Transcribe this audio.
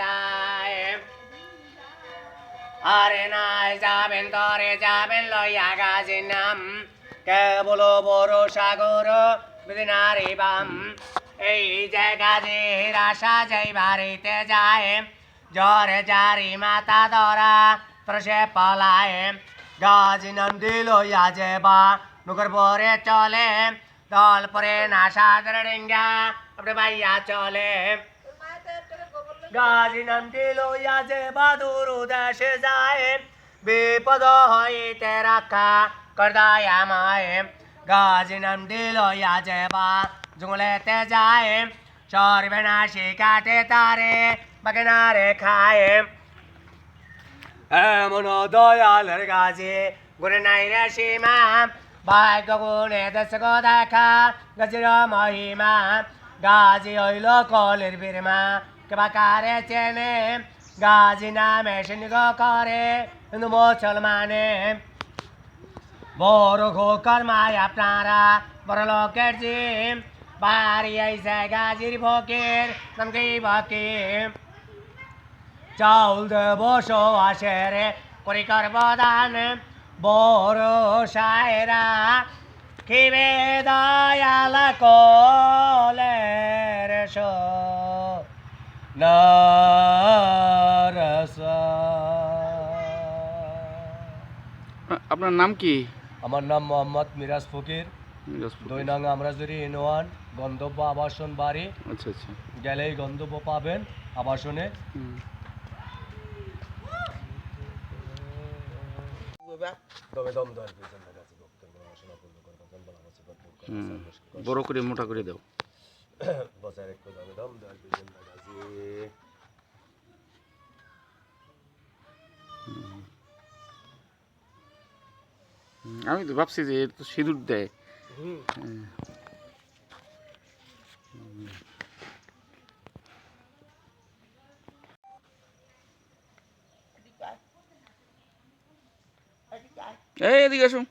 লাই আরে নাই যাবেন তরে যাবেন লইয়া গাজি নাম কেবল বড় সাগর বিদিনারি বাম এই যে গাজির আশা যাই বাড়িতে যায় জ্বরে জারি মাতা ধরা ত্রসে পলায় গাজি নন্দী লইয়া যে বা নুকর পরে চলে দল পরে না সাদর ডিঙ্গা আপনি ভাইয়া চলে গাজি নন্দী লইয়া যে বাদুর দেশে যায় বিপদ হইতে রাখা করদায় আমায় গাজি নন্দী লইয়া যে বা জঙ্গলেতে যায় সর্বে নাশি কাটে তারে বাগনারে খায় এমন দয়ালের গাজি গুণে নাই রে সীমা ভাগ্য গুণে দেশ গো দেখা গাজির মহিমা গাজি হইল কলের বীরমা কেবা কারে চেনে গাজি নামে সিংহ করে হিন্দু মুসলমানে বড় খোকার মায় আপনারা বড় লোকের জিম বাড়ি আইসে গাজির ফকির নামকি ফকির চাউল দেব আসে রে করি করব দান বড় সায়রা খিবে দয়াল কলের নরস। আপনার নাম কি? আমার নাম মোহাম্মদ মিরাজ ফকির, 2 নং আমরাজুরি ইউনিয়ন, গন্তব্য আবাসন বাড়ি। আচ্ছা আচ্ছা, গেলেই গন্তব্য পাবেন আবাসনে। বড় করে মোটা করে দাও। আমি তো ভাবছি যে এর তো সিঁদুর দেয়। এই এদিকে আসুন।